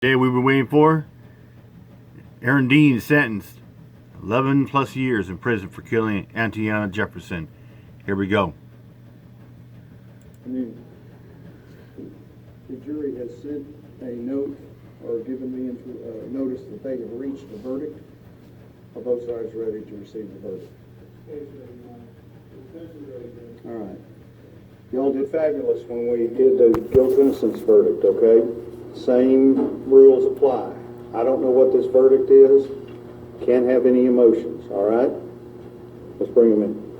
Day we've been waiting for. Aaron Dean is sentenced 11 plus years in prison for killing Atatiana Jefferson. Here we go. The jury has sent a note or given me notice that they have reached a verdict. Are both sides ready to receive the verdict? All right. Y'all did fabulous when we did the guilt innocence verdict, okay? Same rules apply. I don't know what this verdict is. Can't have any emotions, all right? Let's bring them in.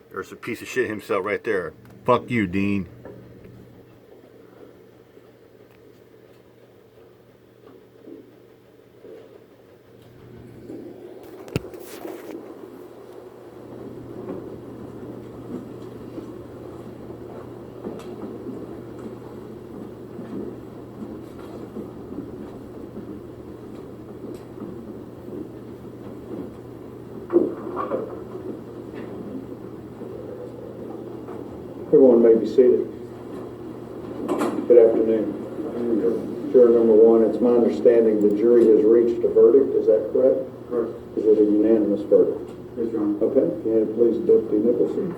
There's a piece of shit himself right there. Fuck you, Dean. Everyone may be seated. Good afternoon. Juror number one, it's my understanding the jury has reached a verdict. Is that correct? Correct. Is it a unanimous verdict? Yes, Your Honor. Okay. Can you please Deputy Nicholson?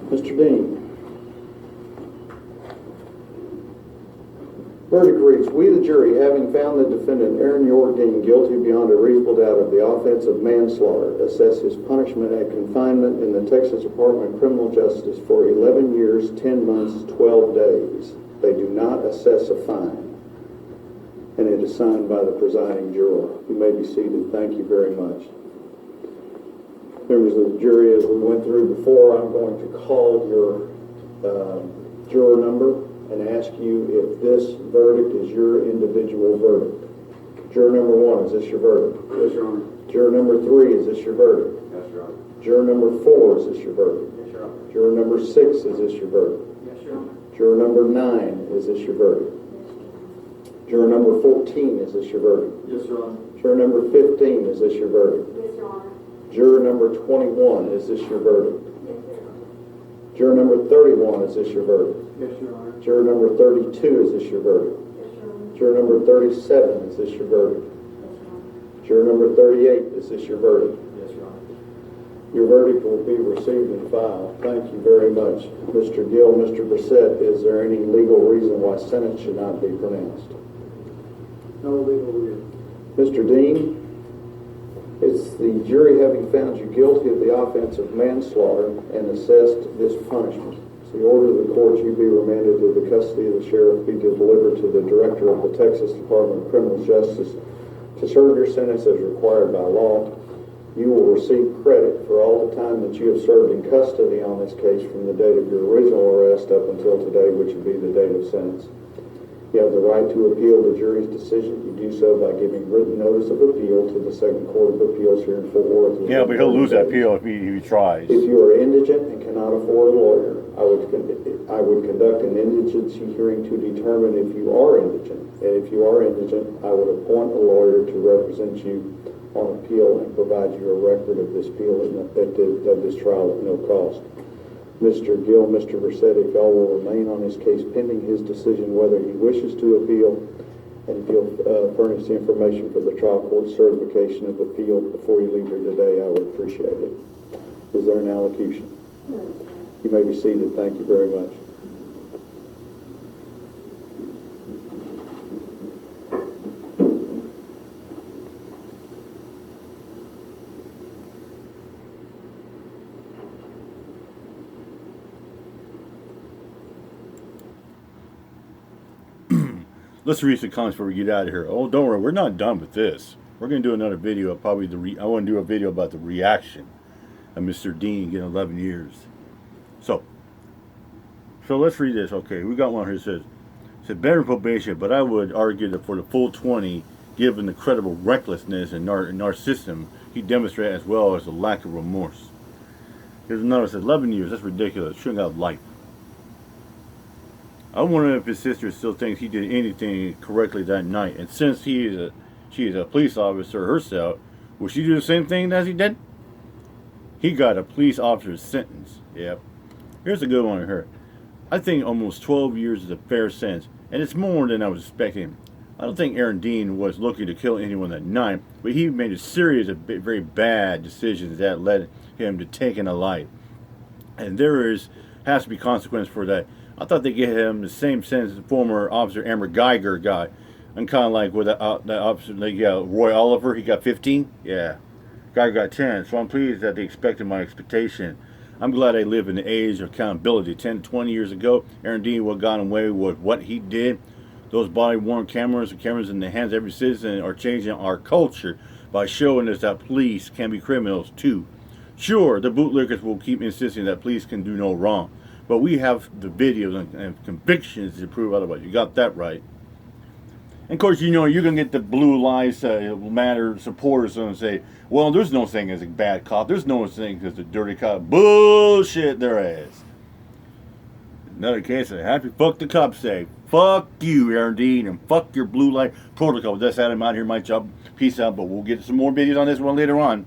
Mr. Dean. Verdict reads, we the jury, having found the defendant Aaron Dean guilty beyond a reasonable doubt of the offense of manslaughter, assess his punishment at confinement in the Texas Department of Criminal Justice for 11 years, 10 months, 12 days. They do not assess a fine, and it is signed by the presiding juror. You may be seated. Thank you very much. Members of the jury, as we went through before, I'm going to call your juror number and ask you if this verdict is your individual verdict. Juror number one, is this your verdict? Yes, Your Honor. Juror number three, is this your verdict? Yes, Your Honor. Juror number four, is this your verdict? Yes, Your Honor. Juror number six, is this your verdict? Yes, Your Honor. Juror number nine, is this your verdict? Juror number 14, is this your verdict? Yes, Your Honor. Juror number 15, is this your verdict? Yes, Your Honor. Juror number 21, is this your verdict? Yes, Your Honor. Juror number 31, is this your verdict? Yes, Your Honor. Juror number 32, is this your verdict? Yes, Your Honor. Juror number 37, is this your verdict? Yes, Your Honor. Juror number 38, is this your verdict? Yes, Your Honor. Your verdict will be received and filed. Thank you very much. Mr. Gill, Mr. Brissett, is there any legal reason why sentence should not be pronounced? No legal reason. Mr. Dean, it's the jury having found you guilty of the offense of manslaughter and assessed this punishment. It's the order of the court you be remanded to the custody of the sheriff, be delivered to the director of the Texas Department of Criminal Justice to serve your sentence as required by law. You will receive credit for all the time that you have served in custody on this case from the date of your original arrest up until today, which would be the date of sentence. You have the right to appeal the jury's decision. You do so by giving written notice of appeal to the Second Court of Appeals here in Fort Worth. Yeah, but he'll lose that appeal if he tries. If you are indigent and cannot afford a lawyer, I would conduct an indigency hearing to determine if you are indigent. And if you are indigent, I would appoint a lawyer to represent you on appeal and provide you a record of this appeal of this trial at no cost. Mr. Gill, Mr. Brissett, if y'all will remain on this case pending his decision whether he wishes to appeal, and if you'll furnish the information for the trial court certification of appeal before you leave here today, I would appreciate it. Is there an allocution? You may be seated. Thank you very much. Let's read some comments before we get out of here. Oh, don't worry, we're not done with this. We're going to do another video of probably I want to do a video about the reaction of Mr. Dean getting 11 years. So let's read this. Okay, we got one here that says better than probation, but I would argue that for the full 20, given the credible recklessness and narcissism he demonstrated, as well as a lack of remorse. Here's another that says 11 years. That's ridiculous. Shouldn't have life. I wonder if his sister still thinks he did anything correctly that night. And since She is a police officer herself. Will she do the same thing as he did? He got a police officer's sentence. Yep. Here's a good one here. I think almost 12 years is a fair sentence, and it's more than I was expecting. I don't think Aaron Dean was looking to kill anyone that night, but he made a series of very bad decisions that led him to taking a life. And has to be consequence for that. I thought they gave him the same sentence as former officer Amber Geiger got. I'm kind of like with that officer, like Roy Oliver, he got 15. Yeah, guy got 10. So I'm pleased that they expected my expectation. I'm glad I live in the age of accountability. 10 to 20 years ago, Aaron Dean would have gotten away with what he did. Those body-worn cameras and cameras in the hands of every citizen are changing our culture by showing us that police can be criminals too. Sure, the bootlickers will keep insisting that police can do no wrong, but we have the videos and convictions to prove otherwise. You got that right. And of course, you know, you're going to get the Blue Lives Matter supporters and say, well, there's no thing as a bad cop. There's no thing as a dirty cop. Bullshit, there is. Another case of happy fuck the cops say. Fuck you, Aaron Dean, and fuck your blue light protocol. That's how I'm out here, my job. Peace out, but we'll get some more videos on this one later on.